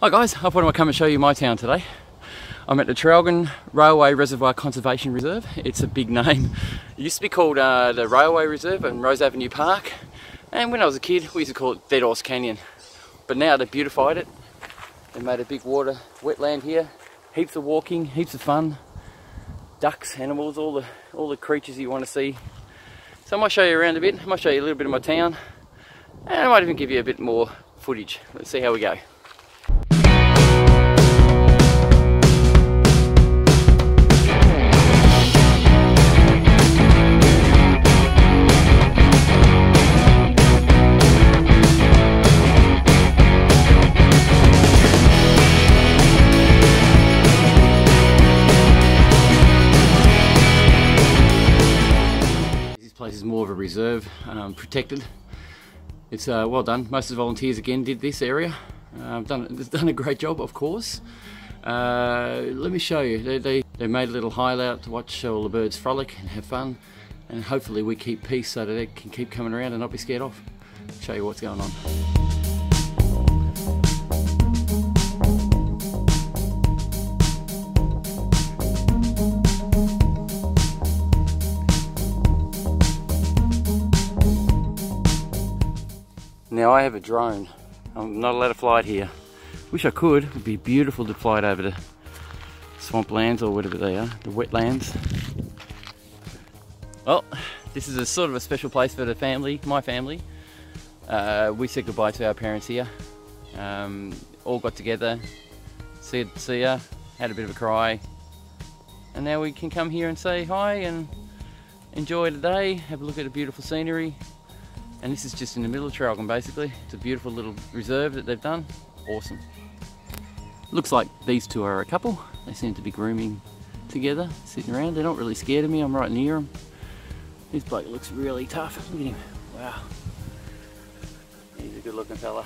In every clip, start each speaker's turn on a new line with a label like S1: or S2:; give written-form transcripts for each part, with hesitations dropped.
S1: Hi guys, I thought I'd come and show you my town today. I'm at the Traralgon Railway Reservoir Conservation Reserve. It's a big name. It used to be called the Railway Reserve and Rose Avenue Park. And when I was a kid, we used to call it Dead Horse Canyon. But now they've beautified it. They made a big water wetland here. Heaps of walking, heaps of fun. Ducks, animals, all the creatures you want to see. So I might show you around a bit. I might show you a little bit of my town. And I might even give you a bit more footage. Let's see how we go. This place is more of a reserve, protected. It's well done. Most of the volunteers again did this area. They've done a great job, of course. Let me show you. They made a little hideout to watch all the birds frolic and have fun, and hopefully we keep peace so that they can keep coming around and not be scared off. Show you what's going on. Now I have a drone. I'm not allowed to fly it here. Wish I could. It would be beautiful to fly it over the swamplands or whatever they are, the wetlands. Well, this is a sort of a special place for the family, my family. We said goodbye to our parents here. All got together, said see ya, had a bit of a cry, and now we can come here and say hi and enjoy the day, have a look at the beautiful scenery. And this is just in the middle of Traralgon basically. It's a beautiful little reserve that they've done. Awesome. Looks like these two are a couple. They seem to be grooming together, sitting around. They're not really scared of me, I'm right near them. This bloke looks really tough. Look at him. Wow. He's a good looking fella.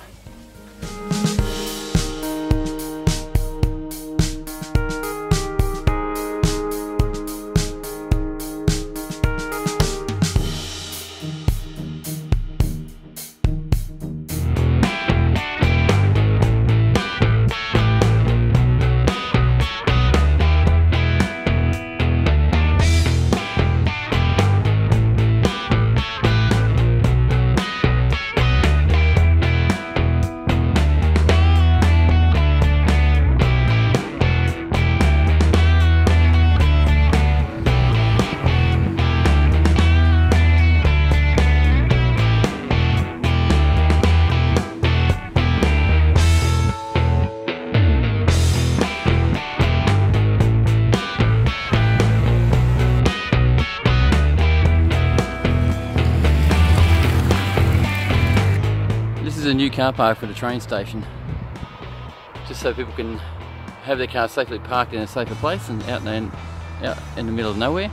S1: This is a new car park for the train station, just so people can have their cars safely parked in a safer place and out in the middle of nowhere.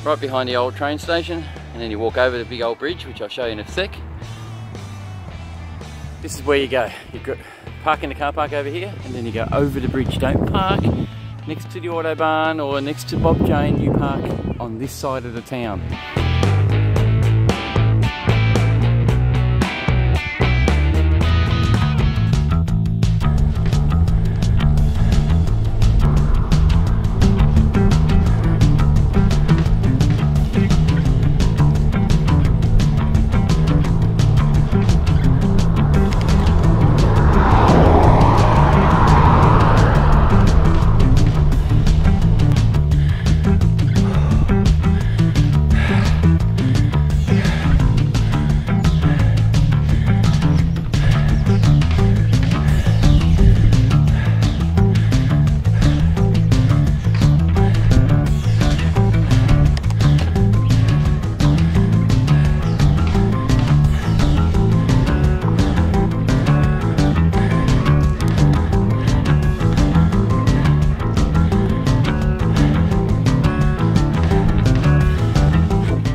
S1: Right behind the old train station, and then you walk over the big old bridge, which I'll show you in a sec. This is where you go. You park in the car park over here, and then you go over the bridge. Don't park next to the Autobahn or next to Bob Jane, you park on this side of the town.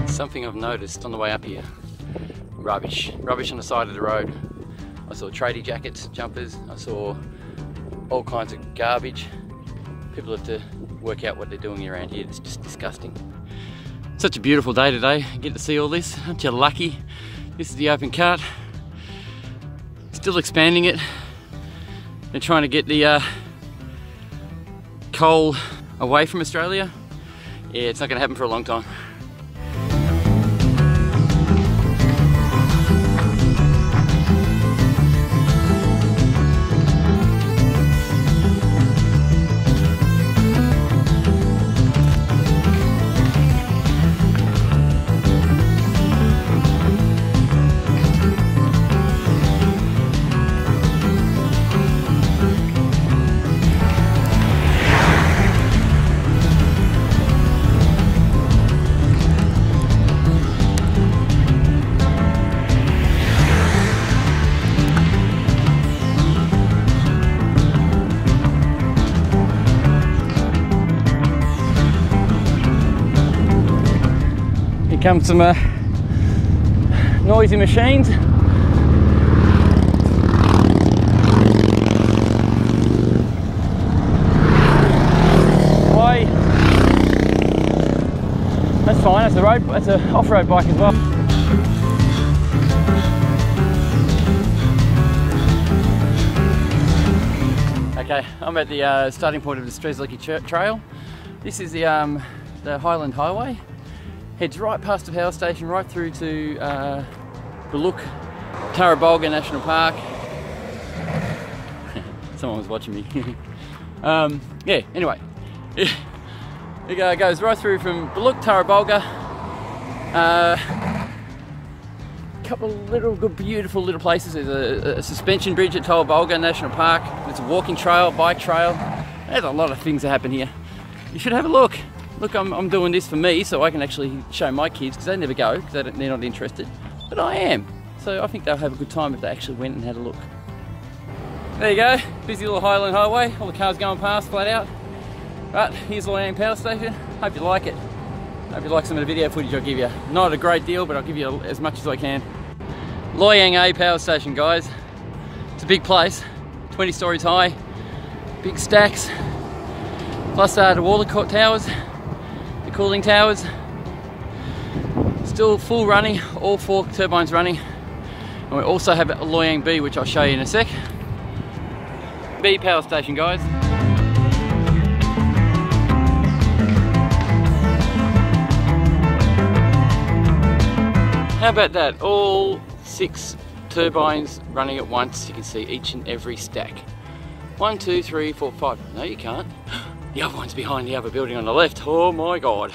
S1: Something I've noticed on the way up here, rubbish on the side of the road. I saw tradie jackets, jumpers, I saw all kinds of garbage. People have to work out what they're doing around here. It's just disgusting. Such a beautiful day today. You get to see all this. Aren't you lucky? This is the open cut. Still expanding it. They're trying to get the coal away from Australia. Yeah, it's not going to happen for a long time. Come some noisy machines. Why? That's fine. That's a road. That's an off-road bike as well. Okay, I'm at the starting point of the Traralgon Trail. This is the Highland Highway. Heads right past the power station, right through to Traralgon National Park. Someone was watching me. Yeah, anyway. It goes right through from Traralgon. Couple of little good, beautiful little places. There's a suspension bridge at Traralgon National Park. There's a walking trail, bike trail. There's a lot of things that happen here. You should have a look. Look, I'm doing this for me so I can actually show my kids, because they never go, because they're not interested. But I am. So I think they'll have a good time if they actually went and had a look. There you go, busy little Highland Highway. All the cars going past, flat out. Right, here's Loy Yang power station. Hope you like it. Hope you like some of the video footage I'll give you. Not a great deal, but I'll give you as much as I can. Loy Yang A power station, guys. It's a big place, 20 stories high, big stacks, plus the water towers, the cooling towers. Still full running, all 4 turbines running. And we also have a Loy Yang B, which I'll show you in a sec. B power station, guys. How about that? All 6 turbines running at once. You can see each and every stack. 1, 2, 3, 4, 5. No, you can't. The other one's behind the other building on the left. Oh my God.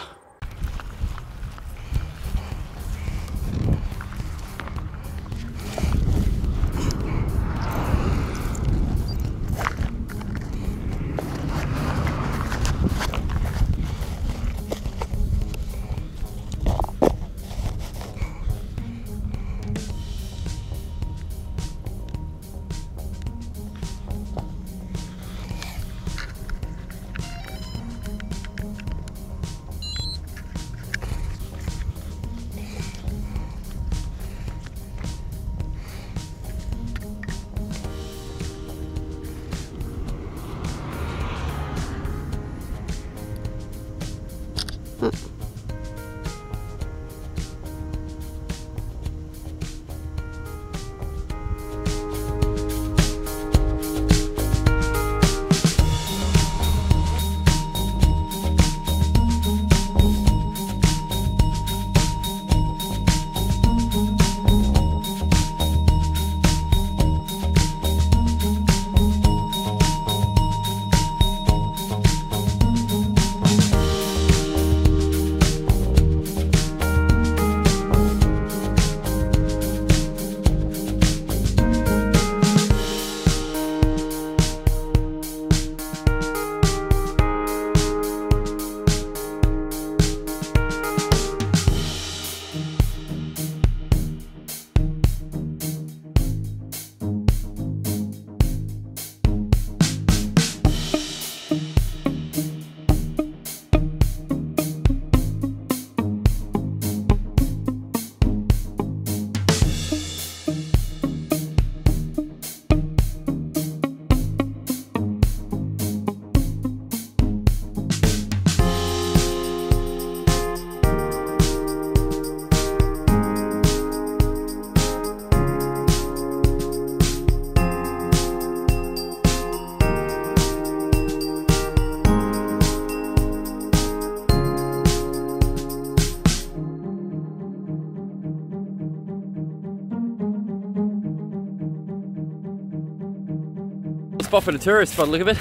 S1: Spot for the tourists by the look of it,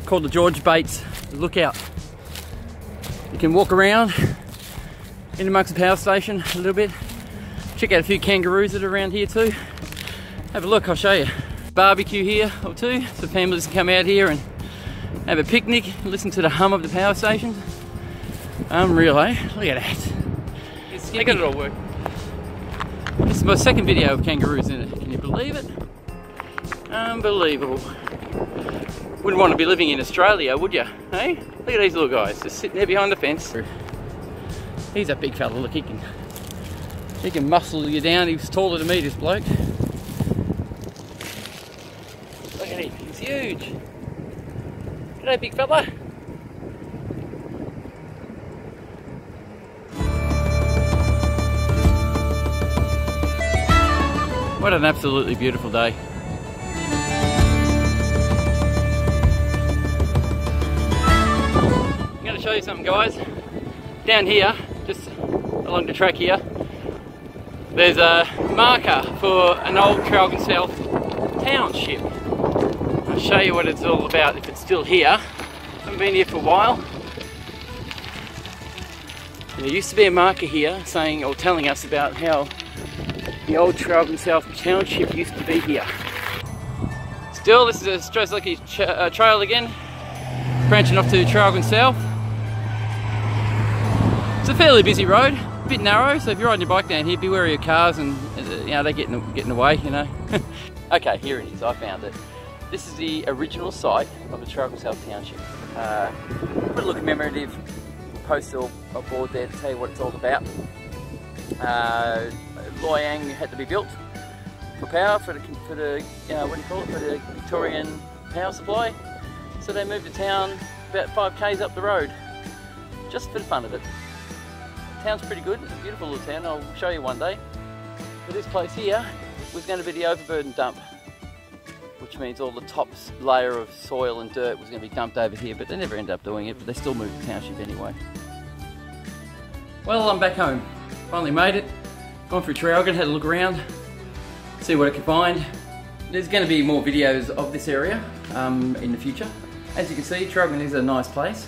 S1: called the George Bates Lookout. You can walk around in amongst the power station a little bit, check out a few kangaroos that are around here too. Have a look, I'll show you. Barbecue here or two, so families can come out here and have a picnic, listen to the hum of the power station. Unreal, eh? Look at that. They got it all working. This is my second video of kangaroos in it. Can you believe it? Unbelievable. Wouldn't want to be living in Australia, would you? Hey? Look at these little guys just sitting there behind the fence. He's a big fella, look, he can muscle you down. He was taller than me, this bloke. Look at him, he's huge. G'day, big fella. What an absolutely beautiful day. I'm going to show you something, guys. Down here, just along the track here, there's a marker for an old Traralgon South township. I'll show you what it's all about if it's still here. I haven't been here for a while. There used to be a marker here saying or telling us about how the old Traralgon South township used to be here. Still, this is a Strathlucky trail again, branching off to Traralgon South. It's a fairly busy road, a bit narrow, so if you're riding your bike down here, be wary of cars and you know, they get in the way, you know. Okay, here it is, I found it. This is the original site of the Traralgon South township. Put a little commemorative poster or board there to tell you what it's all about. Loy Yang had to be built for power for the what do you call it, for the Victorian power supply. So they moved to town about 5 k's up the road, just for the fun of it. The town's pretty good. It's a beautiful little town. I'll show you one day. But this place here was going to be the overburden dump, which means all the top layer of soil and dirt was going to be dumped over here. But they never ended up doing it. But they still moved the township anyway. Well, I'm back home. Finally made it. Gone through Traralgon, had a look around, see what I could find. There's going to be more videos of this area in the future. As you can see, Traralgon is a nice place.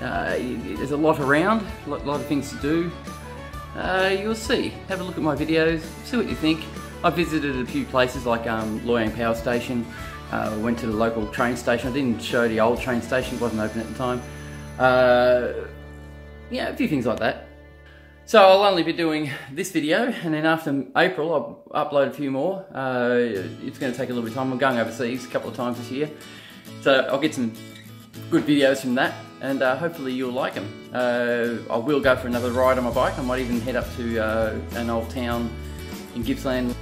S1: There's a lot around, a lot of things to do. You'll see. Have a look at my videos, see what you think. I visited a few places like Loy Yang Power Station, went to the local train station. I didn't show the old train station, it wasn't open at the time. Yeah, a few things like that. So I'll only be doing this video, and then after April I'll upload a few more. It's going to take a little bit of time. I'm going overseas a couple of times this year, so I'll get some good videos from that, and hopefully you'll like them. I will go for another ride on my bike. I might even head up to an old town in Gippsland.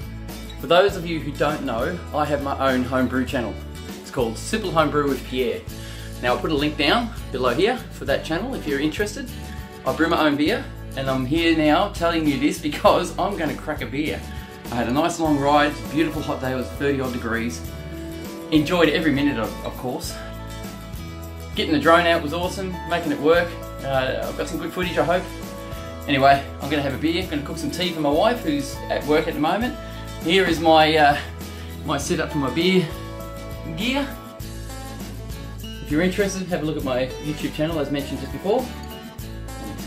S1: For those of you who don't know, I have my own homebrew channel. It's called Simple Homebrew with Pierre. Now I'll put a link down below here for that channel if you're interested. I brew my own beer. And I'm here now telling you this because I'm going to crack a beer. I had a nice long ride, beautiful hot day, it was 30 odd degrees. Enjoyed every minute of course. Getting the drone out was awesome, making it work. I've got some good footage, I hope. Anyway, I'm going to have a beer, I'm going to cook some tea for my wife who's at work at the moment. Here is my, my setup for my beer gear. If you're interested, have a look at my YouTube channel as mentioned just before.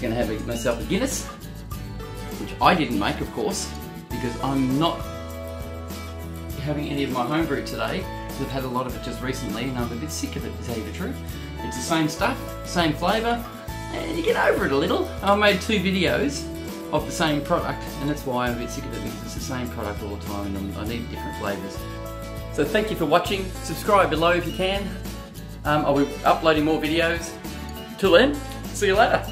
S1: Going to have myself a Guinness, which I didn't make of course because I'm not having any of my homebrew today because I've had a lot of it just recently and I'm a bit sick of it to tell you the truth. It's the same stuff, same flavour, and you get over it a little. I made 2 videos of the same product and that's why I'm a bit sick of it because it's the same product all the time and I need different flavours. So thank you for watching, subscribe below if you can. I'll be uploading more videos. Till then, see you later.